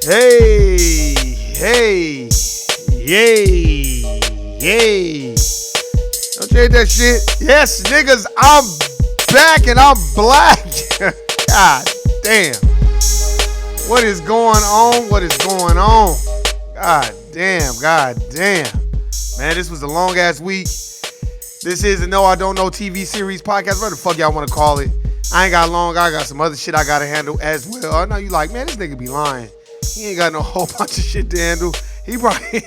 Hey, hey, yay, yay. Don't you hate that shit? Yes, niggas, I'm back and I'm black. God damn. What is going on? What is going on? God damn, God damn. Man, this was a long ass week. This is a No I Don't Know TV series podcast. What the fuck y'all want to call it? I ain't got long. I got some other shit I got to handle as well. I know you like, man, this nigga be lying. He ain't got no whole bunch of shit to handle. He probably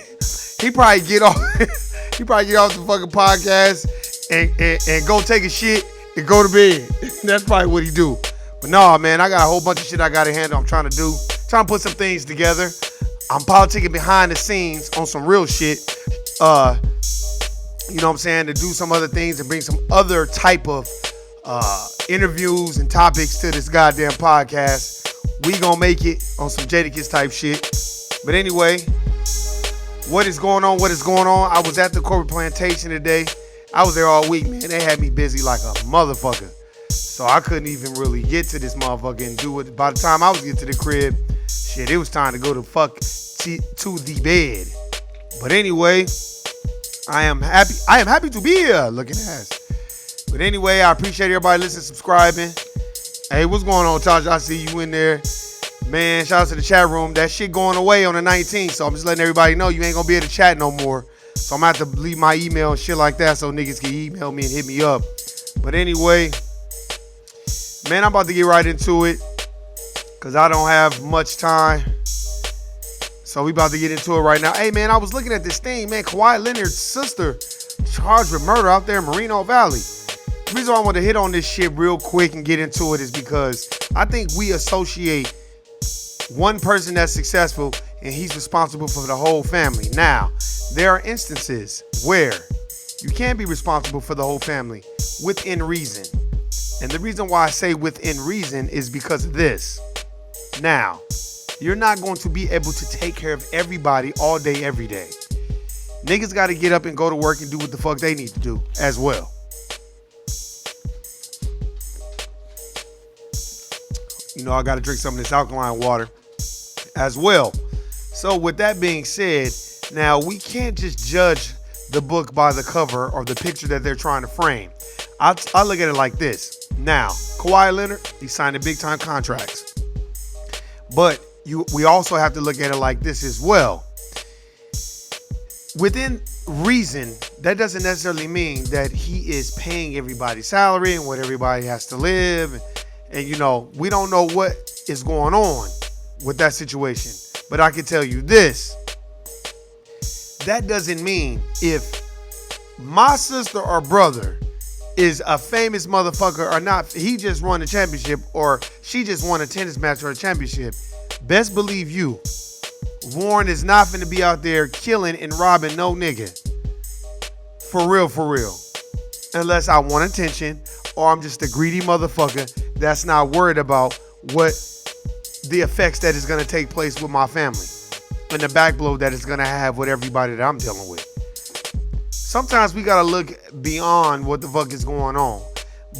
get off he probably get off the fucking podcast and go take a shit and go to bed. That's probably what he do. But no, man, I got a whole bunch of shit I got to handle. I'm trying to put some things together. I'm politicking behind the scenes on some real shit. You know what I'm saying? To do some other things and bring some other type of interviews and topics to this goddamn podcast. We gonna make it on some Jadakiss type shit. But anyway, what is going on? What is going on? I was at the corporate plantation today. I was there all week, man. They had me busy like a motherfucker. So I couldn't even really get to this motherfucker and do it. By the time I was getting to the crib, shit, it was time to go to the bed. But anyway, I am happy. I am happy to be here. Looking ass. But anyway, I appreciate everybody listening, subscribing. Hey, what's going on, Taj? I see you in there. Man, shout out to the chat room. That shit going away on the 19th, so I'm just letting everybody know you ain't gonna be able to chat no more. So I'm gonna have to leave my email and shit like that so niggas can email me and hit me up. But anyway, man, I'm about to get right into it because I don't have much time. So we about to get into it right now. Hey, man, I was looking at this thing, man. Kawhi Leonards' sister charged with murder out there in Moreno Valley. The reason why I want to hit on this shit real quick and get into it is because I think we associate one person that's successful and he's responsible for the whole family. Now, there are instances where you can't be responsible for the whole family within reason. And the reason why I say within reason is because of this. Now, you're not going to be able to take care of everybody all day, every day. Niggas got to get up and go to work and do what the fuck they need to do as well. You know, I got to drink some of this alkaline water as well. So with that being said, now we can't just judge the book by the cover or the picture that they're trying to frame. I look at it like this. Now, Kawhi Leonard, he signed a big time contracts. But we also have to look at it like this as well. Within reason, that doesn't necessarily mean that he is paying everybody's salary and what everybody has to live. And you know, we don't know what is going on with that situation. But I can tell you this. That doesn't mean if my sister or brother is a famous motherfucker or not, he just won a championship or she just won a tennis match or a championship. Best believe you, Warren is not finna be out there killing and robbing no nigga. For real, for real. Unless I want attention or I'm just a greedy motherfucker that's not worried about what the effects that is going to take place with my family and the backblow that it's going to have with everybody that I'm dealing with. Sometimes we got to look beyond what the fuck is going on.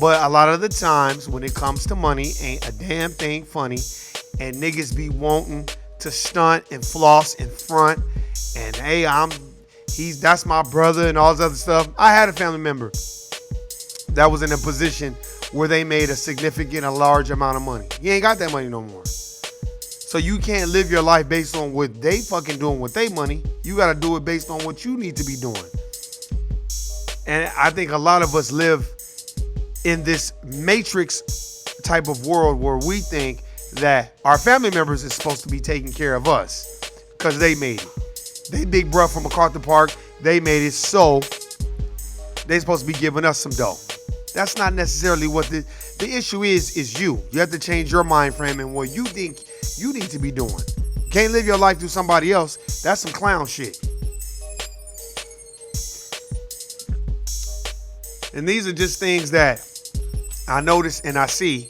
But a lot of the times when it comes to money, ain't a damn thing funny. And niggas be wanting to stunt and floss in front. And hey, that's my brother and all this other stuff. I had a family member that was in a position where they made a large amount of money. You ain't got that money no more. So you can't live your life based on what they fucking doing with their money. You got to do it based on what you need to be doing. And I think a lot of us live in this matrix type of world where we think that our family members is supposed to be taking care of us because they made it. They big bruh from MacArthur Park, they made it, so they supposed to be giving us some dough. That's not necessarily what the issue is you. You have to change your mind frame and what you think you need to be doing. You can't live your life through somebody else. That's some clown shit. And these are just things that I notice and I see.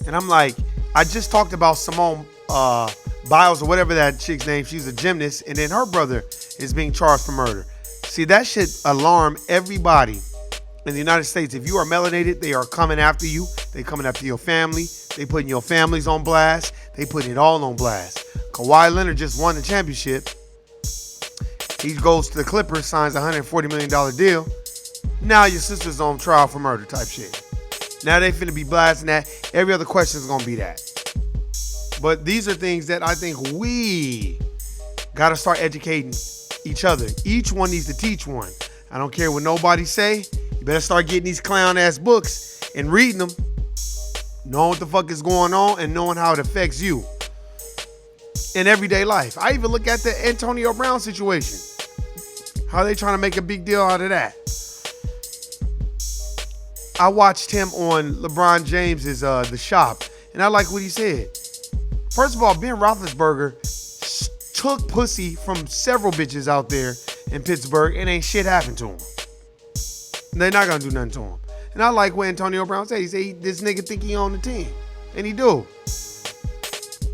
And I'm like, I just talked about Simone Biles or whatever that chick's name. She's a gymnast. And then her brother is being charged for murder. See, that should alarm everybody in the United States. If you are melanated, they are coming after you. They coming after your family. They putting your families on blast. They putting it all on blast. Kawhi Leonard just won the championship. He goes to the Clippers, signs a $140 million deal. Now your sister's on trial for murder type shit. Now they finna be blasting that. Every other question is gonna be that. But these are things that I think we gotta start educating each other. Each one needs to teach one. I don't care what nobody say. You better start getting these clown ass books and reading them. Knowing what the fuck is going on and knowing how it affects you in everyday life. I even look at the Antoniobrown situation. How they trying to make a big deal out of that. I watched him on LeBron James's The Shop, and I like what he said. First of all, Ben Roethlisberger took pussy from several bitches out there in Pittsburgh, and ain't shit happened to him. They're not gonna do nothing to him. And I like what Antoniobrown said. He said, this nigga think he on the team. And he do.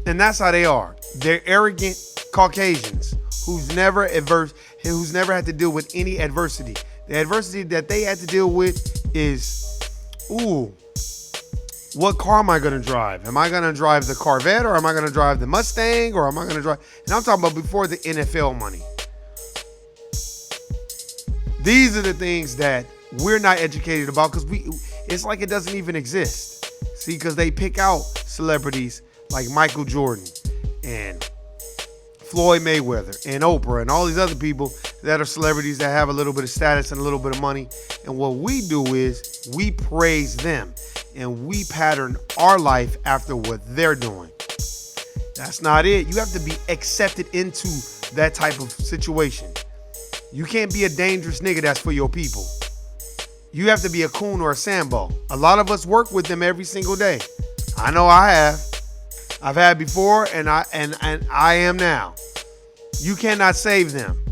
And that's how they are. They're arrogant Caucasians who's never had to deal with any adversity. The adversity that they had to deal with is, what car am I gonna drive? Am I gonna drive the Corvette, or am I gonna drive the Mustang, or am I gonna drive? And I'm talking about before the NFL money. These are the things that we're not educated about because it's like it doesn't even exist. See, because they pick out celebrities like Michael Jordan and Floyd Mayweather and Oprah and all these other people that are celebrities that have a little bit of status and a little bit of money. And what we do is we praise them and we pattern our life after what they're doing. That's not it. You have to be accepted into that type of situation. You can't be a dangerous nigga that's for your people. You have to be a coon or a Sambo. A lot of us work with them every single day. I know I have. I've had before and I am now. You cannot save them.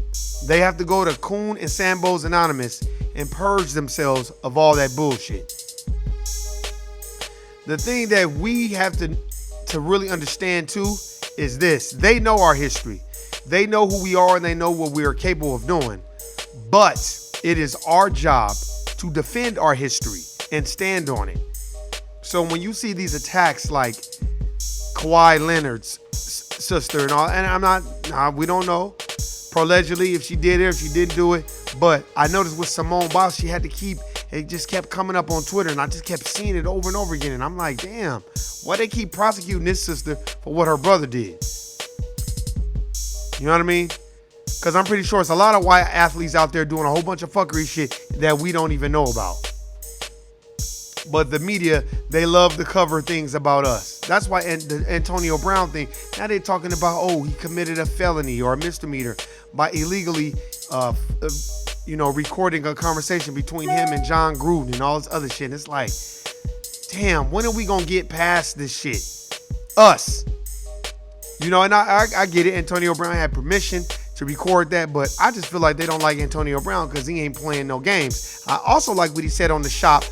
They have to go to Coon and Sambos Anonymous and purge themselves of all that bullshit. The thing that we have to really understand too is this. They know our history. They know who we are and they know what we are capable of doing. But it is our job to defend our history and stand on it. So when you see these attacks like Kawhi Leonard's sister and all, and we don't know allegedly if she did it or if she didn't do it, but I noticed with Simone Biles, she had to it just kept coming up on Twitter and I just kept seeing it over and over again. And I'm like, damn, why they keep prosecuting this sister for what her brother did? You know what I mean? Because I'm pretty sure it's a lot of white athletes out there doing a whole bunch of fuckery shit that we don't even know about. But the media, they love to cover things about us. That's why the Antoniobrown thing, now they're talking about, he committed a felony or a misdemeanor by illegally, recording a conversation between him and John Gruden and all this other shit. And it's like, damn, when are we going to get past this shit? Us. And I get it. Antoniobrown had permission to record that, but I just feel like they don't like Antoniobrown because he ain't playing no games. I also like what he said on The Shop.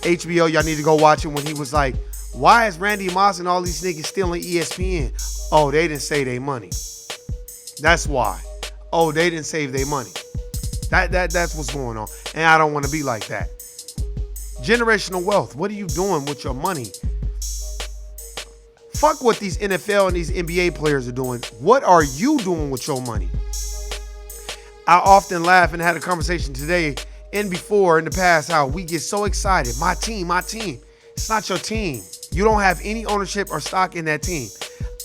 HBO, y'all need to go watch it when he was like, why is Randy Moss and all these niggas stealing ESPN? Oh, they didn't save their money. That's why. Oh, they didn't save their money. That's what's going on. And I don't want to be like that. Generational wealth. What are you doing with your money? Fuck what these NFL and these NBA players are doing. What are you doing with your money? I often laugh and had a conversation today and before in the past how we get so excited. My team. It's not your team. You don't have any ownership or stock in that team.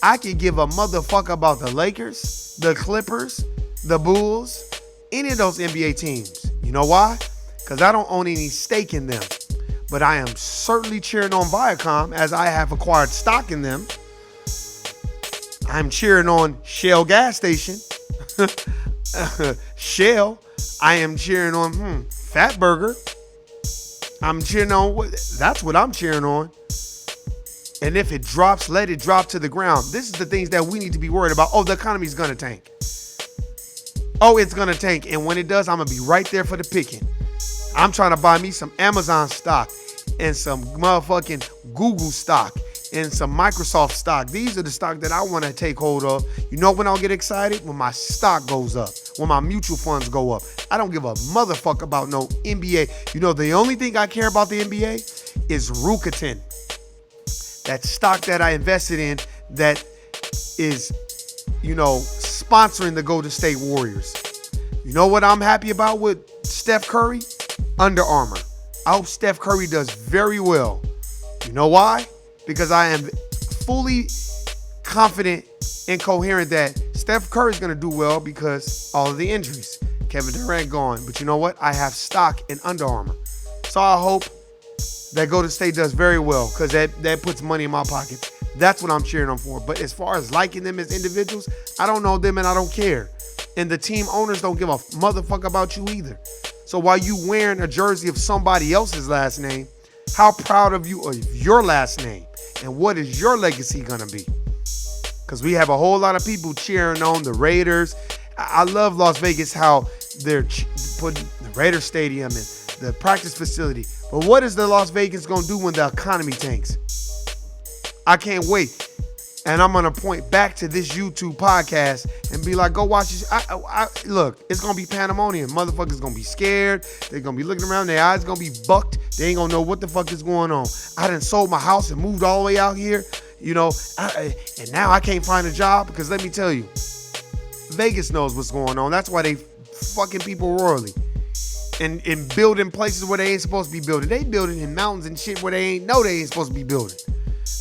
I could give a motherfucker about the Lakers, the Clippers, the Bulls, any of those NBA teams. You know why? Because I don't own any stake in them. But I am certainly cheering on Viacom as I have acquired stock in them. I'm cheering on Shell gas station. Shell. I am cheering on Fatburger. I'm cheering on that's what I'm cheering on. And if it drops, let it drop to the ground. This is the things that we need to be worried about. Oh, the economy's gonna tank. Oh, it's gonna tank. And when it does, I'm gonna be right there for the picking. I'm trying to buy me some Amazon stock and some motherfucking Google stock and some Microsoft stock. These are the stock that I want to take hold of. You know when I'll get excited? When my stock goes up, when my mutual funds go up. I don't give a motherfucker about no NBA. You know, the only thing I care about the NBA is Rukatin. That stock that I invested in that is sponsoring the Golden State Warriors. You know what I'm happy about with Steph Curry? Under Armour. I hope Steph Curry does very well. You know why? Because I am fully confident and coherent that Steph Curry is going to do well because all of the injuries. Kevin Durant gone. But you know what? I have stock in Under Armour. So I hope that Golden State does very well because that puts money in my pocket. That's what I'm cheering them for. But as far as liking them as individuals, I don't know them and I don't care. And the team owners don't give a motherfucker about you either. So while you wearing a jersey of somebody else's last name, how proud of you of your last name? And what is your legacy going to be? Because we have a whole lot of people cheering on the Raiders. I love Las Vegas, how they're putting the Raiders stadium and the practice facility. But what is the Las Vegas going to do when the economy tanks? I can't wait. And I'm going to point back to this YouTube podcast and be like, go watch this. Look, it's going to be pandemonium. Motherfuckers going to be scared. They're going to be looking around. Their eyes going to be bucked. They ain't going to know what the fuck is going on. I done sold my house and moved all the way out here, and now I can't find a job because let me tell you, Vegas knows what's going on. That's why they fucking people royally. And building places where they ain't supposed to be building. They building in mountains and shit where they ain't supposed to be building.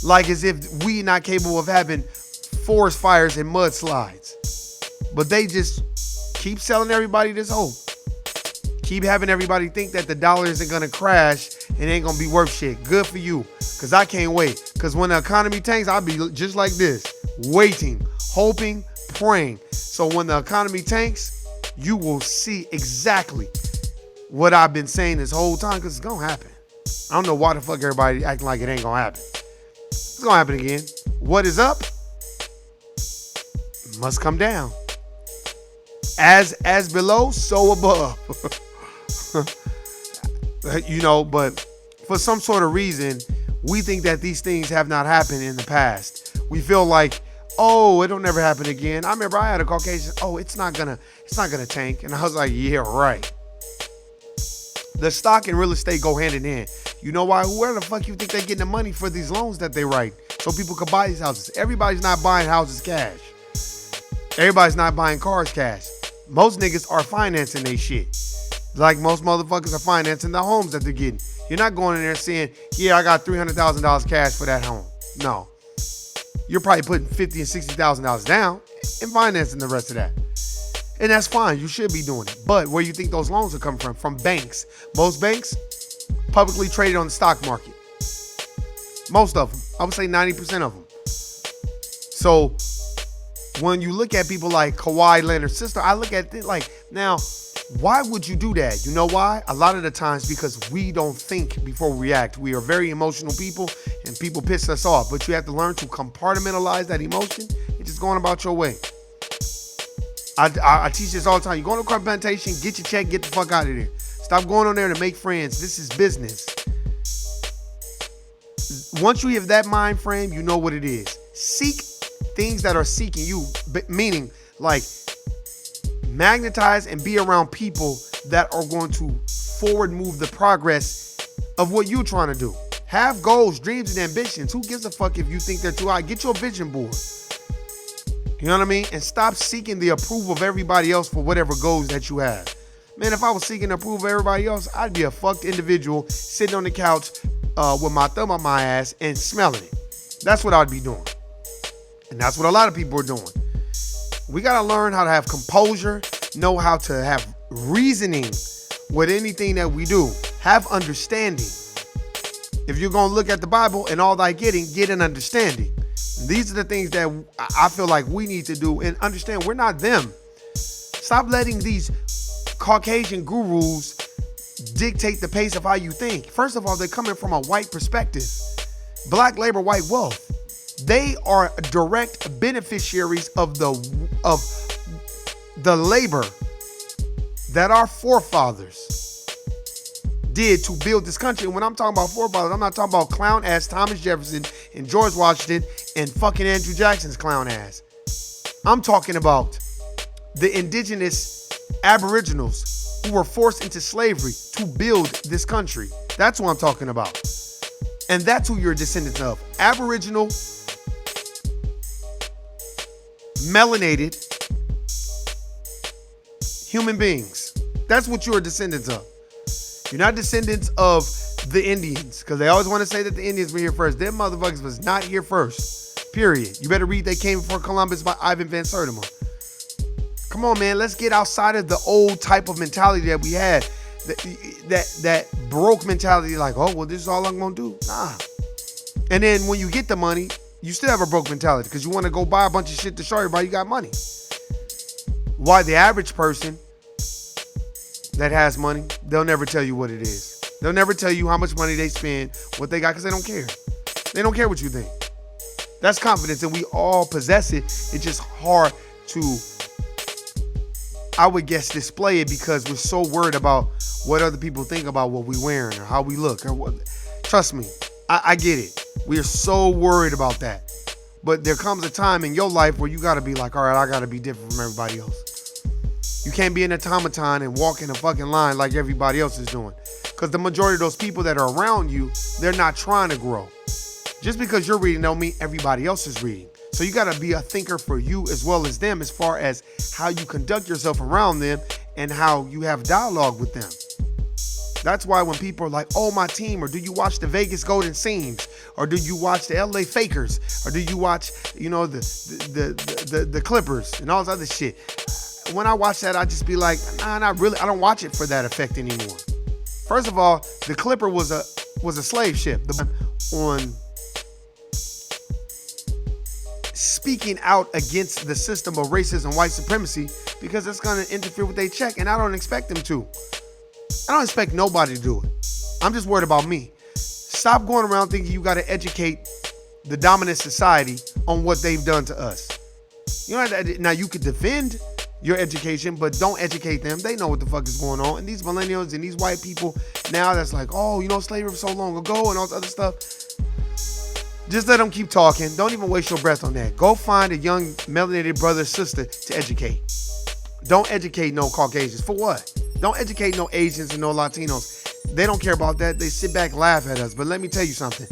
Like as if we not capable of having forest fires and mudslides. But they just keep selling everybody this hope. Keep having everybody think that the dollar isn't going to crash and ain't going to be worth shit. Good for you. Because I can't wait. Because when the economy tanks, I'll be just like this. Waiting, hoping, praying. So when the economy tanks, you will see exactly what I've been saying this whole time. Because it's going to happen. I don't know why the fuck everybody acting like it ain't going to happen. It's going to happen again. What is up must come down. As below, so above. But for some sort of reason, we think that these things have not happened in the past. We feel like, oh, it'll never happen again. I remember I had a Caucasian, oh, it's not gonna tank. And I was like, yeah, right. The stock and real estate go hand in hand. You know why? Where the fuck you think they're getting the money for these loans that they write so people could buy these houses? Everybody's not buying houses cash. Everybody's not buying cars cash. Most niggas are financing they shit. Like most motherfuckers are financing the homes that they're getting. You're not going in there saying, yeah, I got $300,000 cash for that home. No. You're probably putting $50,000 and $60,000 down and financing the rest of that. And that's fine. You should be doing it. But where you think those loans are coming from? From banks. Most banks publicly traded on the stock market. Most of them. I would say 90% of them. So when you look at people like Kawhi Leonards' sister, I look at it like, now, why would you do that? You know why? A lot of the times because we don't think before we react. We are very emotional people and people piss us off. But you have to learn to compartmentalize that emotion and just going about your way. I teach this all the time. You go on a crop plantation, get your check, get the fuck out of there. Stop going on there to make friends. This is business. Once you have that mind frame, you know what it is. Seek things that are seeking you, meaning like magnetize and be around people that are going to forward move the progress of what you're trying to do. Have goals, dreams, and ambitions. Who gives a fuck if you think they're too high? Get your vision board. You know what I mean? And stop seeking the approval of everybody else for whatever goals that you have. Man, if I was seeking the approval of everybody else, I'd be a fucked individual sitting on the couch with my thumb on my ass and smelling it. That's what I'd be doing. And that's what a lot of people are doing. We got to learn how to have composure, know how to have reasoning with anything that we do. Have understanding. If you're going to look at the Bible and all thy getting, get an understanding. These are the things that I feel like we need to do and understand we're not them. Stop letting these Caucasian gurus dictate the pace of how you think. First of all, they're coming from a white perspective. Black labor, white wealth. They are direct beneficiaries of the labor that our forefathers did to build this country. And when I'm talking about forefathers, I'm not talking about clown ass Thomas Jefferson and George Washington and fucking Andrew Jackson's clown ass. I'm talking about the indigenous aboriginals who were forced into slavery to build this country. That's what I'm talking about. And that's who you're descendants of. Aboriginal melanated human beings. That's what you are descendants of. You're not descendants of the Indians, because they always want to say that the Indians were here first. Them motherfuckers was not here first. Period. You better read They Came Before Columbus by Ivan Van Sertima. Come on, man. Let's get outside of the old type of mentality that we had. That broke mentality, like, oh, well, this is all I'm going to do. Nah. And then when you get the money, you still have a broke mentality because you want to go buy a bunch of shit to show everybody you got money. Why the average person that has money, they'll never tell you what it is. They'll never tell you how much money they spend, what they got, because they don't care. They don't care what you think. That's confidence, and we all possess it. It's just hard to, I would guess, display it because we're so worried about what other people think about what we're wearing or how we look. Or what. Trust me, I get it. We are so worried about that. But there comes a time in your life where you got to be like, all right, I got to be different from everybody else. You can't be an automaton and walk in a fucking line like everybody else is doing. Because the majority of those people that are around you, they're not trying to grow. Just because you're reading don't mean everybody else is reading. So you got to be a thinker for you as well as them as far as how you conduct yourself around them and how you have dialogue with them. That's why when people are like, oh, my team, or do you watch the Vegas Golden Seams, or do you watch the LA Fakers, or do you watch, the Clippers and all this other shit. When I watch that, I just be like, nah, not really. I don't watch it for that effect anymore. First of all, the Clipper was a slave ship. On speaking out against the system of racism, white supremacy, because it's going to interfere with their check, and I don't expect them to. I don't expect nobody to do it. I'm just worried about me. Stop going around thinking you got to educate the dominant society on what they've done to us. You know, now you could defend your education, but don't educate them. They know what the fuck is going on. And these millennials and these white people now that's like, oh, slavery was so long ago and all this other stuff. Just let them keep talking. Don't even waste your breath on that. Go find a young melanated brother or sister to educate. Don't educate no Caucasians. For what? Don't educate no Asians and no Latinos. They don't care about that. They sit back and laugh at us. But let me tell you something.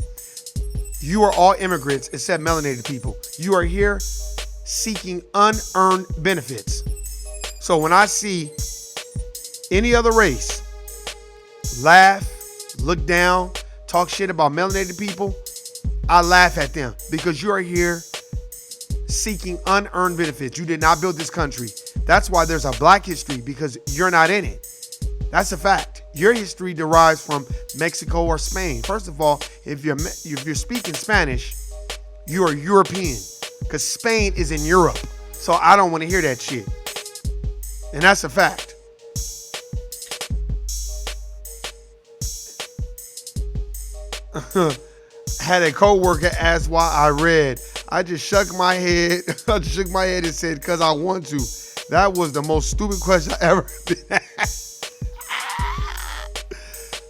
You are all immigrants except melanated people. You are here seeking unearned benefits. So when I see any other race laugh, look down, talk shit about melanated people, I laugh at them because you are here seeking unearned benefits. You did not build this country. That's why there's a black history, because you're not in it. That's a fact. Your history derives from Mexico or Spain. First of all, if you're speaking Spanish, you are European, because Spain is in Europe. So I don't want to hear that shit. And that's a fact. Had a coworker ask why I read. I just shook my head. I just shook my head and said, because I want to. That was the most stupid question I ever been asked.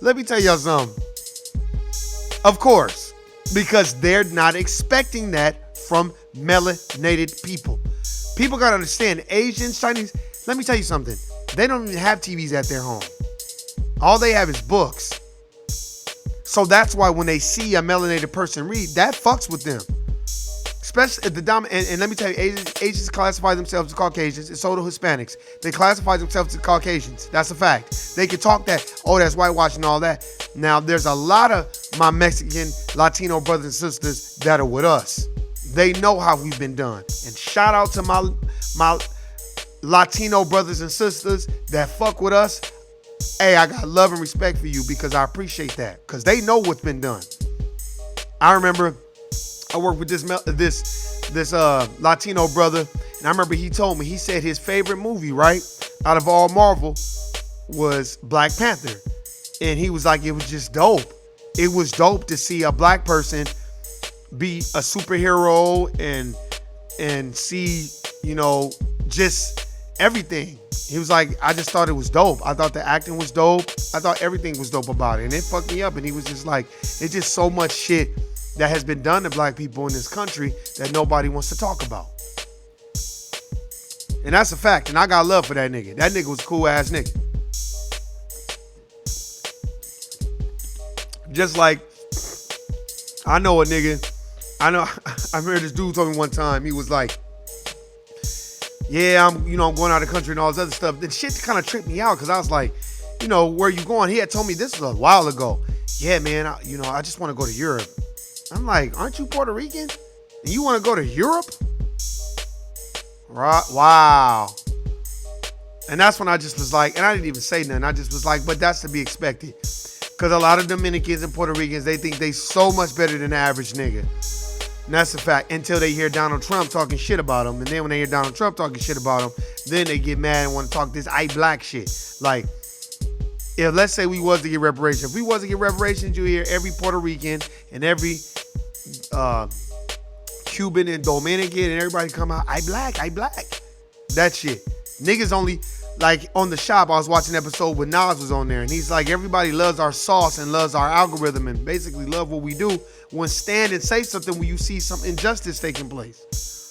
Let me tell y'all something. Of course, because they're not expecting that from melanated people. People got to understand, Asians, Chinese, let me tell you something. They don't even have TVs at their home. All they have is books. So that's why when they see a melanated person read, that fucks with them. Especially at the and let me tell you, Asians classify themselves as Caucasians, and so do Hispanics. They classify themselves as Caucasians. That's a fact. They can talk that, oh, that's whitewashing and all that. Now, there's a lot of my Mexican, Latino brothers and sisters that are with us. They know how we've been done. And shout out to my Latino brothers and sisters that fuck with us. Hey, I got love and respect for you because I appreciate that, because they know what's been done. I remember I worked with this Latino brother, and I remember he told me, he said his favorite movie, right, out of all Marvel was Black Panther. And he was like, it was just dope. It was dope to see a black person be a superhero and see, just everything. He was like, I just thought it was dope. I thought the acting was dope. I thought everything was dope about it. And it fucked me up. And he was just like, it's just so much shit that has been done to black people in this country that nobody wants to talk about. And that's a fact. And I got love for that nigga. That nigga was a cool ass nigga. Just like, I remember this dude told me one time, he was like, yeah, I'm going out of the country and all this other stuff. The shit kind of tripped me out because I was like, where you going? He had told me this was a while ago. Yeah, man, I just want to go to Europe. I'm like, aren't you Puerto Rican? And you want to go to Europe? Right? Wow. And that's when I just was like, and I didn't even say nothing. I just was like, but that's to be expected. Because a lot of Dominicans and Puerto Ricans, they think they so much better than the average nigga. And that's a fact. Until they hear Donald Trump talking shit about them. And then when they hear Donald Trump talking shit about them, then they get mad and want to talk this I black shit. Like, if let's say we was to get reparations. If we was to get reparations, you hear every Puerto Rican and every Cuban and Dominican and everybody come out, I black. That shit. Niggas only, like on the shop, I was watching an episode when Nas was on there, and he's like, everybody loves our sauce and loves our algorithm and basically love what we do when stand and say something when you see some injustice taking place.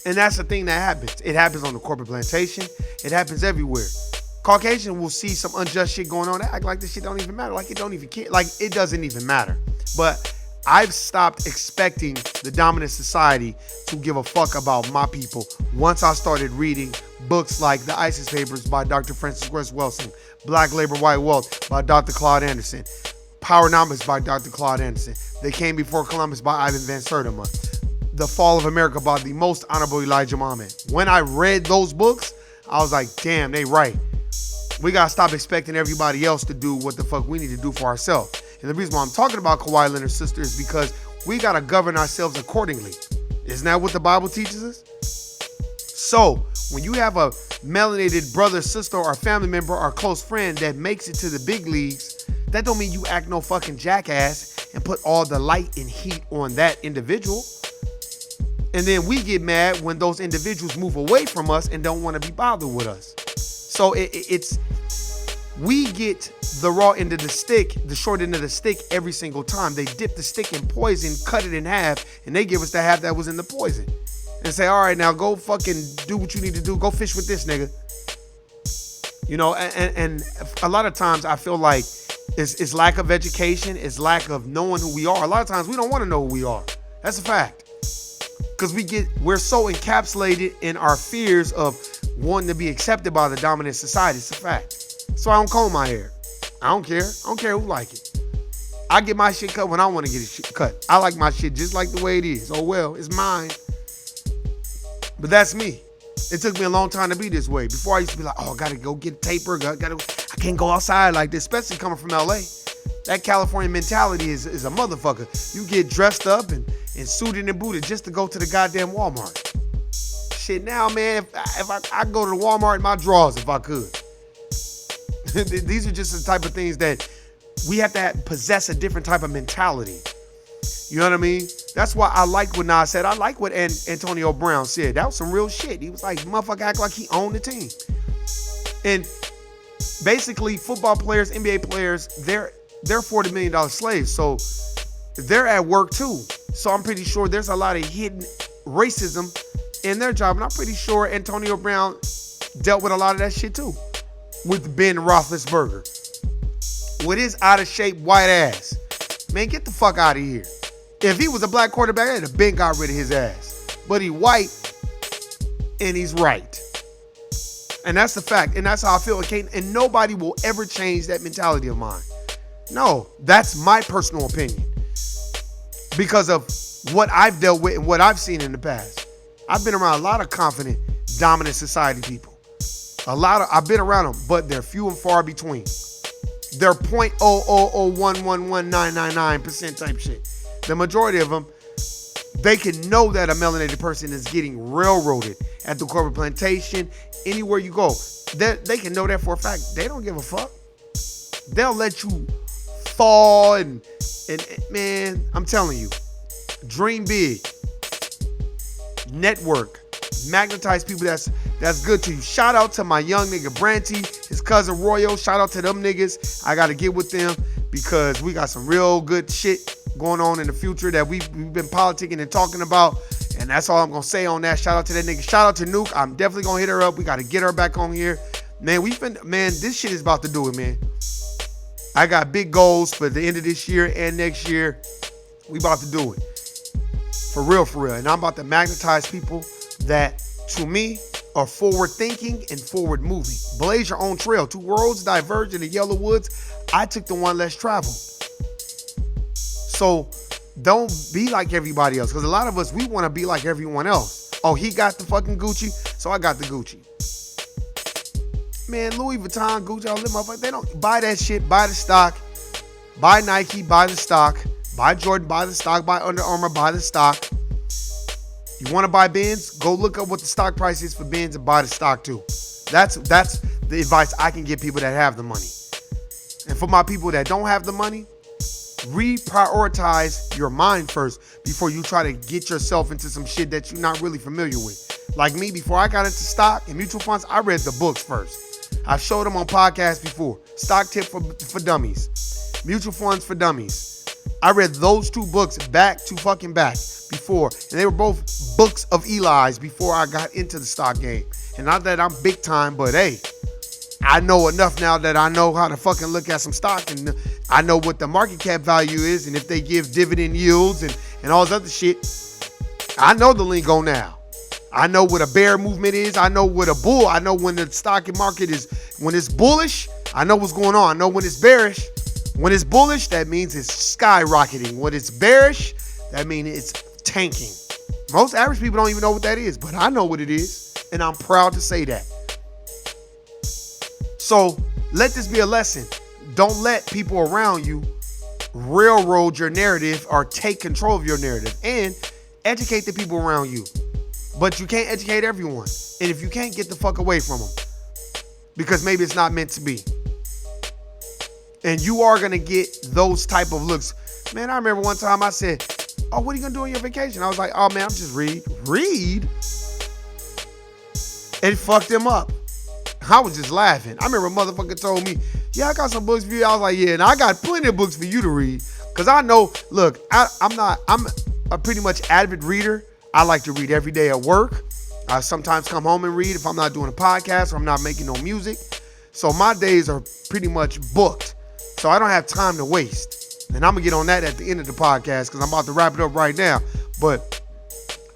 And that's the thing that happens. It happens on the corporate plantation. It happens everywhere. Caucasian will see some unjust shit going on. They act like this shit don't even matter. Like it don't even care. Like it doesn't even matter. But I've stopped expecting the dominant society to give a fuck about my people once I started reading books like The ISIS Papers by Dr. Francis West Wilson, Black Labor, White Wealth by Dr. Claude Anderson, Powernomics by Dr. Claude Anderson, They Came Before Columbus by Ivan Van Sertima, The Fall of America by the Most Honorable Elijah Muhammad. When I read those books, I was like, damn, they right. We gotta stop expecting everybody else to do what the fuck we need to do for ourselves. And the reason why I'm talking about Kawhi Leonard's sister is because we got to govern ourselves accordingly. Isn't that what the Bible teaches us? So when you have a melanated brother, sister, or family member or close friend that makes it to the big leagues, that don't mean you act no fucking jackass and put all the light and heat on that individual. And then we get mad when those individuals move away from us and don't want to be bothered with us. So it's we get the raw end of the stick, the short end of the stick every single time. They dip the stick in poison, cut it in half, and they give us the half that was in the poison. And say, all right, now go fucking do what you need to do. Go fish with this nigga. And a lot of times I feel like it's lack of education, it's lack of knowing who we are. A lot of times we don't want to know who we are. That's a fact. Because we're so encapsulated in our fears of wanting to be accepted by the dominant society. It's a fact. So I don't comb my hair. I don't care. I don't care who like it. I get my shit cut when I want to get it cut. I like my shit just like the way it is. Oh well, it's mine. But that's me. It took me a long time to be this way. Before I used to be like, oh, I gotta go get a taper. I can't go outside like this, especially coming from LA. That California mentality is a motherfucker. You get dressed up and suited and booted just to go to the goddamn Walmart. Shit, now, man, if I go to the Walmart in my drawers if I could. These are just the type of things that we have to possess a different type of mentality. You know what I mean? That's why I like what Nas said. I like what Antoniobrown said. That was some real shit. He was like, motherfucker act like he owned the team. And basically, football players, NBA players, they're $40 million slaves. So they're at work too. So I'm pretty sure there's a lot of hidden racism in their job. And I'm pretty sure Antoniobrown dealt with a lot of that shit too. With Ben Roethlisberger. With his out of shape white ass. Man, get the fuck out of here. If he was a black quarterback, I'd have been got rid of his ass. But he white and he's right. And that's the fact. And that's how I feel. And nobody will ever change that mentality of mine. No, that's my personal opinion. Because of what I've dealt with and what I've seen in the past. I've been around a lot of confident, dominant society people. I've been around them, but they're few and far between. They're 0.000111999% type shit. The majority of them, they can know that a melanated person is getting railroaded at the corporate plantation, anywhere you go. They can know that for a fact. They don't give a fuck. They'll let you fall and man, I'm telling you, dream big, network, magnetize people that's good to you. Shout out to my young nigga Branty, his cousin Royo. Shout out to them niggas. I got to get with them because we got some real good shit going on in the future that we've been politicking and talking about. And that's all I'm going to say on that. Shout out to that nigga. Shout out to Nuke. I'm definitely going to hit her up. We got to get her back on here. Man, this shit is about to do it, man. I got big goals for the end of this year and next year. We about to do it. For real, for real. And I'm about to magnetize people that, to me, are forward thinking and forward moving. Blaze your own trail. Two roads diverge in the yellow woods. I took the one less traveled. So don't be like everybody else, because a lot of us, we want to be like everyone else. Oh, he got the fucking Gucci, so I got the Gucci. Man, Louis Vuitton, Gucci, all them motherfuckers, they don't buy that shit. Buy the stock. Buy Nike, buy the stock. Buy Jordan, buy the stock. Buy Under Armour, buy the stock. You want to buy Benz? Go look up what the stock price is for Benz and buy the stock too. That's the advice I can give people that have the money. And for my people that don't have the money, reprioritize your mind first before you try to get yourself into some shit that you're not really familiar with. Like me, before I got into stock and mutual funds, I read the books first. I've showed them on podcasts before. Stock Tip for Dummies, Mutual Funds for Dummies. I read those two books back to fucking back before, and they were both books of Eli's before I got into the stock game. And not that I'm big time, but hey, I know enough now that I know how to fucking look at some stock, and I know what the market cap value is, and if they give dividend yields and all this other shit. I know the lingo now. I know what a bear movement is. I know what a bull. I know when the stock market is, when it's bullish, I know what's going on. I know when it's bearish. When it's bullish, that means it's skyrocketing. When it's bearish, that means it's tanking. Most average people don't even know what that is, but I know what it is, and I'm proud to say that. So let this be a lesson. Don't let people around you railroad your narrative or take control of your narrative, and educate the people around you. But you can't educate everyone. And if you can't, get the fuck away from them, because maybe it's not meant to be. And you are going to get those type of looks. Man, I remember one time I said, oh, what are you going to do on your vacation? I was like, oh, man, I'm just read. It fucked them up. I was just laughing. I remember a motherfucker told me, yeah, I got some books for you. I was like, yeah, and I got plenty of books for you to read. Because I know, look, I'm a pretty much avid reader. I like to read every day at work. I sometimes come home and read if I'm not doing a podcast or I'm not making no music. So my days are pretty much booked. So I don't have time to waste. And I'm going to get on that at the end of the podcast, because I'm about to wrap it up right now. But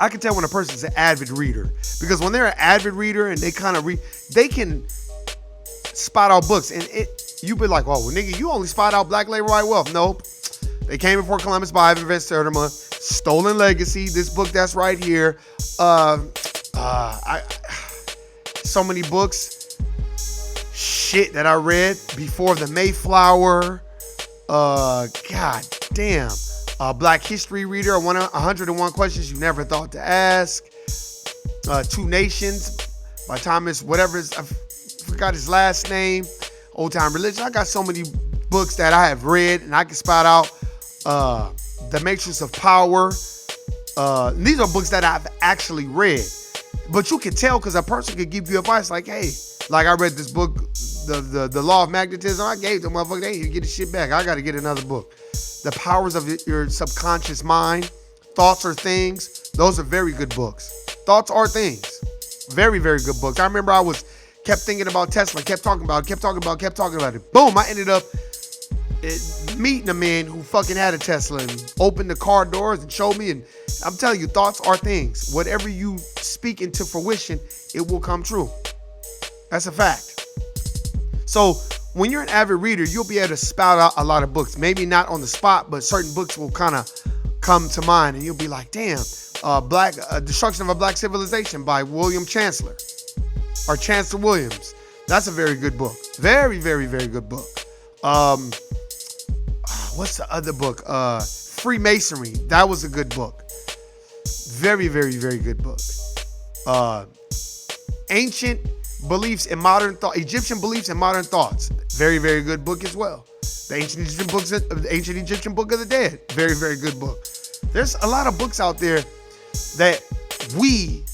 I can tell when a person's an avid reader, because when they're an avid reader and they kind of read, they can spot out books. And you be like, oh, well, nigga, you only spot out Black Labor White Wealth. Nope. They Came Before Columbus by Ivan Van Sertima. Stolen Legacy, this book that's right here. So many books. Shit that I read before the Mayflower. God damn. Black History Reader, 101 Questions You Never Thought to Ask. Two Nations by Thomas, I forgot his last name. Old Time Religion. I got so many books that I have read, and I can spot out The Matrix of Power. These are books that I've actually read. But you can tell, because a person could give you advice like, hey, like I read this book, the Law of Magnetism. I gave the motherfucker, hey, you get his shit back. I got to get another book. The Powers of your Subconscious Mind. Thoughts Are Things. Those are very good books. Thoughts Are Things. Very, very good books. I remember I kept thinking about Tesla, kept talking about it. Boom, I ended up meeting a man who fucking had a Tesla and opened the car doors and showed me. And I'm telling you, thoughts are things. Whatever you speak into fruition, it will come true. That's a fact. So when you're an avid reader, you'll be able to spout out a lot of books. Maybe not on the spot, but certain books will kind of come to mind, and you'll be like, damn, Destruction of a Black Civilization by William Chancellor, or Chancellor Williams. That's a very good book. Very, very, very good book. What's the other book? Freemasonry. That was a good book. Very, very, very good book. Ancient Beliefs and Modern Thought. Egyptian Beliefs and Modern Thoughts. Very, very good book as well. The Ancient Egyptian Book of the Dead. Very, very good book. There's a lot of books out there that we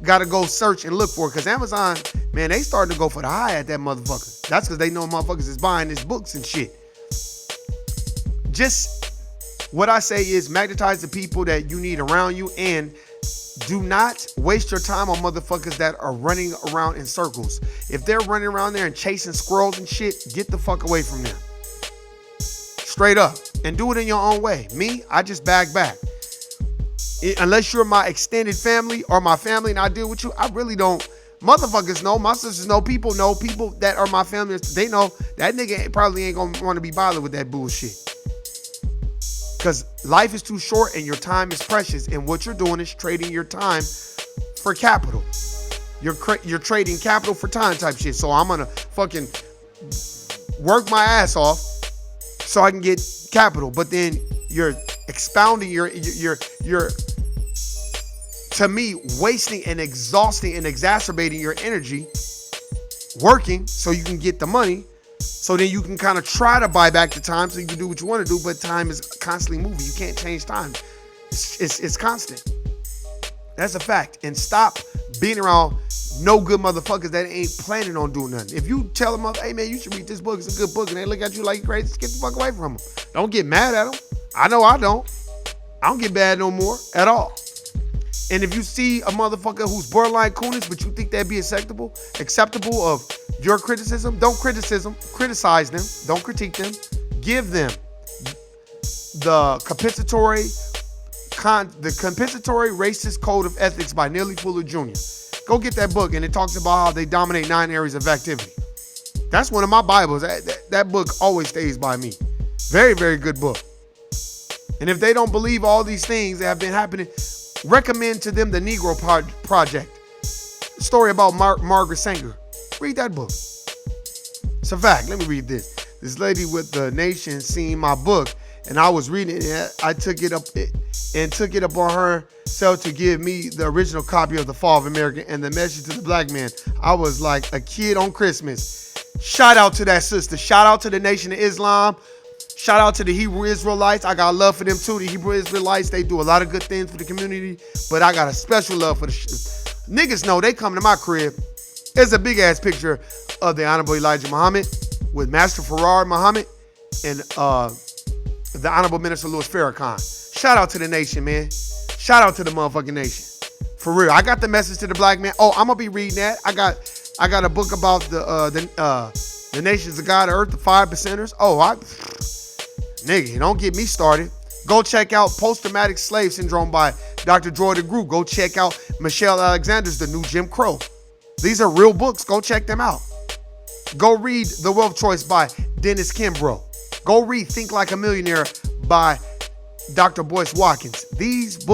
got to go search and look for, because Amazon, man, they started to go for the high at that motherfucker. That's because they know motherfuckers is buying his books and shit. Just what I say is magnetize the people that you need around you, and do not waste your time on motherfuckers that are running around in circles. If they're running around there and chasing squirrels and shit, get the fuck away from them. Straight up. And do it in your own way. Me, I just bag back. Unless you're my extended family or my family and I deal with you, I really don't Motherfuckers know. My sisters know. People know. People that are my family, they know that nigga probably ain't gonna want to be bothered with that bullshit. Because life is too short and your time is precious. And what you're doing is trading your time for capital. You're trading capital for time type shit. So I'm gonna fucking work my ass off so I can get capital. But then you're expounding you're to me wasting and exhausting and exacerbating your energy working so you can get the money. So then you can kind of try to buy back the time so you can do what you want to do, but time is constantly moving. You can't change time. It's constant. That's a fact. And stop being around no good motherfuckers that ain't planning on doing nothing. If you tell them, hey man, you should read this book, it's a good book, and they look at you like you're crazy, just get the fuck away from them. Don't get mad at them. I know I don't. I don't get mad no more at all. And if you see a motherfucker who's borderline coolness, but you think that'd be acceptable of your criticism, don't criticize them. Don't critique them. Give them the compensatory racist code of ethics by Neely Fuller Jr. Go get that book, and it talks about how they dominate 9 areas of activity. That's one of my Bibles. That book always stays by me. Very, very good book. And if they don't believe all these things that have been happening, recommend to them the Negro Project. Story about Margaret Sanger. Read that book. It's a fact. Let me read this. This lady with the Nation seen my book, and I was reading it. I took it up on herself to give me the original copy of The Fall of America and the Message to the Black Man. I was like a kid on Christmas. Shout out to that sister. Shout out to the Nation of Islam. Shout out to the Hebrew Israelites. I got love for them too. The Hebrew Israelites, they do a lot of good things for the community, but I got a special love for the niggas know they come to my crib. There's a big ass picture of the Honorable Elijah Muhammad with Master Farrar Muhammad and the Honorable Minister Louis Farrakhan. Shout out to the Nation, man. Shout out to the motherfucking Nation. For real. I got the Message to the Black Man. Oh, I'm gonna be reading that. I got a book about the nations of God, Earth, the 5 percenters. Oh, nigga, don't get me started. Go check out Post-Traumatic Slave Syndrome by Dr. Jordan Group. Go check out Michelle Alexander's The New Jim Crow. These are real books. Go check them out. Go read The Wealth Choice by Dennis Kimbrough. Go read Think Like a Millionaire by Dr. Boyce Watkins. These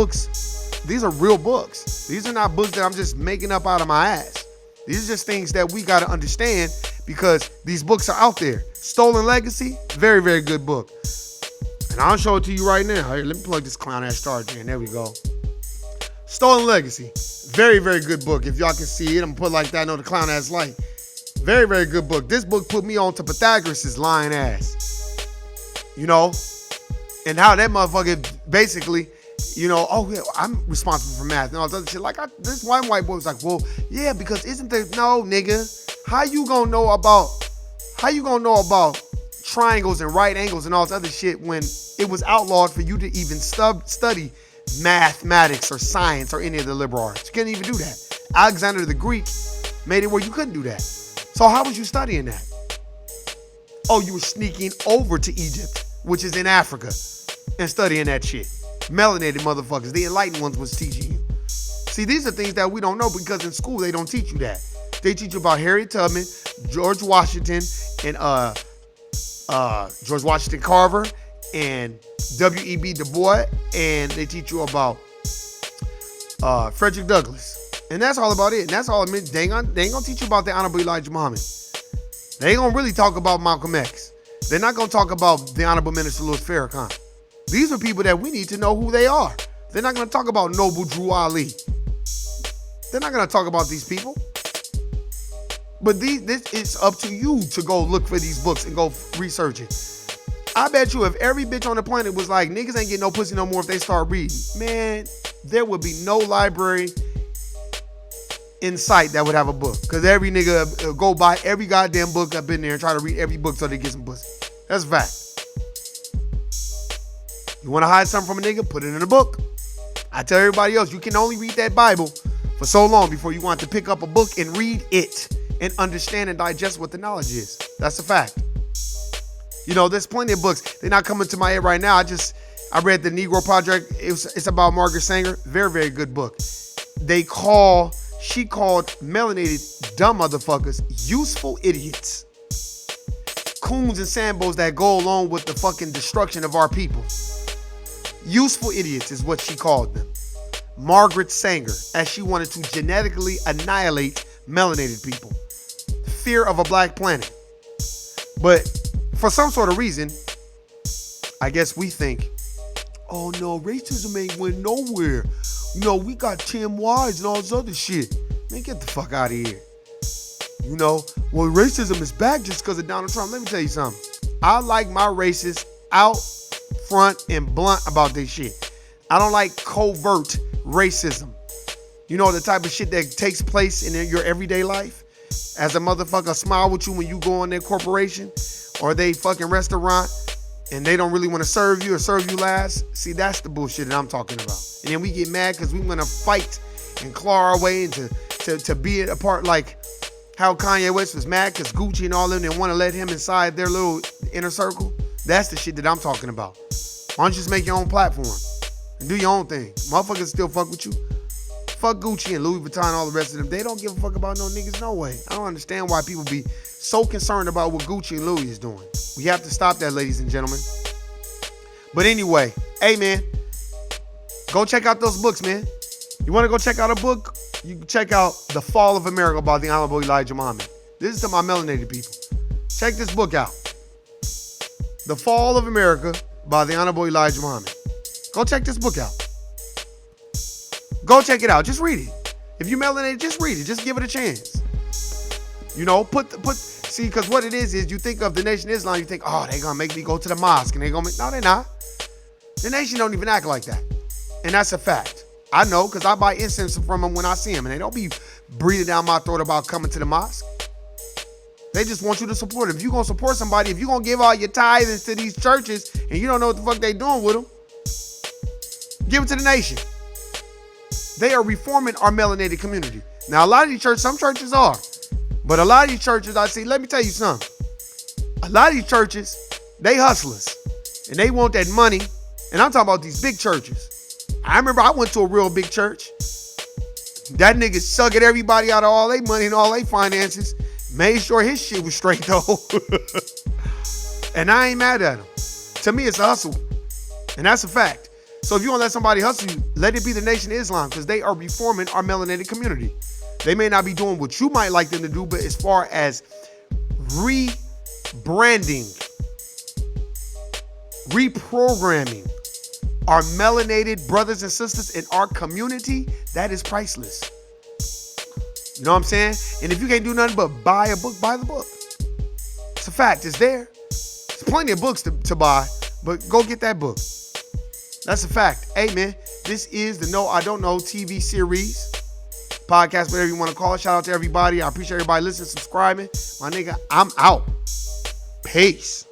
are real books. These are not books that I'm just making up out of my ass. These are just things that we got to understand because these books are out there. Stolen Legacy, very, very good book. And I'll show it to you right now. Here, let me plug this clown ass charger in. There we go. Stolen Legacy, very, very good book. If y'all can see it, I'm gonna put it like that. I know the clown ass light. Very, very good book. This book put me on to Pythagoras' lying ass. You know? And how that motherfucker basically, oh yeah, I'm responsible for math and all this other shit. Like this one white boy was like, well, yeah, because isn't there no nigga? How you gonna know about triangles and right angles and all this other shit when it was outlawed for you to even study mathematics or science or any of the liberal arts? You couldn't even do that. Alexander the Greek made it where you couldn't do that. So how was you studying that? Oh, you were sneaking over to Egypt, which is in Africa, and studying that shit. Melanated motherfuckers. The enlightened ones was teaching you. See, these are things that we don't know because in school they don't teach you that. They teach you about Harriet Tubman, George Washington, and George Washington Carver, and W.E.B. Du Bois, and they teach you about Frederick Douglass. And that's all about it. And that's all it means. They ain't gonna teach you about the Honorable Elijah Muhammad. They ain't gonna really talk about Malcolm X. They're not gonna talk about the Honorable Minister Louis Farrakhan. These are people that we need to know who they are. They're not gonna talk about Noble Drew Ali. They're not gonna talk about these people. But it's up to you to go look for these books and go research it. I bet you if every bitch on the planet was like, niggas ain't getting no pussy no more if they start reading, man, there would be no library in sight that would have a book. Because every nigga go buy every goddamn book up in there and try to read every book so they get some pussy. That's a fact. You want to hide something from a nigga? Put it in a book. I tell everybody else, you can only read that Bible for so long before you want to pick up a book and read it and understand and digest what the knowledge is. That's a fact. There's plenty of books. They're not coming to my head right now. I read the Negro Project. It's about Margaret Sanger. Very, very good book. They call she called melanated dumb motherfuckers useful idiots. Coons and sambos that go along with the fucking destruction of our people. Useful idiots is what she called them. Margaret Sanger, as she wanted to genetically annihilate melanated people. Fear of a black planet. But for some sort of reason, I guess we think, oh no, racism ain't went nowhere. You know, we got Tim Wise and all this other shit. Man, get the fuck out of here. You know, well, racism is back just because of Donald Trump. Let me tell you something. I like my racists out front and blunt about this shit. I don't like covert racism. You know, the type of shit that takes place in your everyday life. As a motherfucker smile with you when you go in their corporation or they fucking restaurant and they don't really want to serve you or serve you last. See, that's the bullshit that I'm talking about. And then we get mad because we want to fight and claw our way into to be it apart, like how Kanye West was mad because Gucci and all them didn't want to let him inside their little inner circle. That's the shit that I'm talking about. Why don't you just make your own platform and do your own thing? Motherfuckers still fuck with you. Fuck Gucci and Louis Vuitton and all the rest of them. They don't give a fuck about no niggas, no way. I don't understand why people be so concerned about what Gucci and Louis is doing. We have to stop that, ladies and gentlemen. But anyway, hey man, go check out those books, man. You want to go check out a book? You can check out The Fall of America by the Honorable Elijah Muhammad. This is to my melanated people. Check this book out. The Fall of America by the Honorable Elijah Muhammad. Go check this book out. Go check it out. Just read it. If you melanated, just read it. Just give it a chance. You know, see, because what it is you think of the Nation of Islam, you think, oh, they're going to make me go to the mosque. And they're going to no, they're not. The Nation don't even act like that. And that's a fact. I know, because I buy incense from them when I see them. And they don't be breathing down my throat about coming to the mosque. They just want you to support them. If you're going to support somebody, if you're going to give all your tithes to these churches and you don't know what the fuck they doing with them, give it to the Nation. They are reforming our melanated community. Now, a lot of these churches, some churches are. But a lot of these churches, I see, let me tell you something. A lot of these churches, they hustlers. And they want that money. And I'm talking about these big churches. I remember I went to a real big church. That nigga sucking everybody out of all their money and all their finances. Made sure his shit was straight though. And I ain't mad at him. To me, it's a hustle. And that's a fact. So if you want to let somebody hustle you, let it be the Nation of Islam, because they are reforming our melanated community. They may not be doing what you might like them to do, but as far as rebranding, reprogramming our melanated brothers and sisters in our community, that is priceless. You know what I'm saying? And if you can't do nothing but buy a book, buy the book. It's a fact. It's there. There's plenty of books to buy, but go get that book. That's a fact. Hey, man, this is the No I Don't Know TV series, podcast, whatever you want to call it. Shout out to everybody. I appreciate everybody listening, subscribing. My nigga, I'm out. Peace.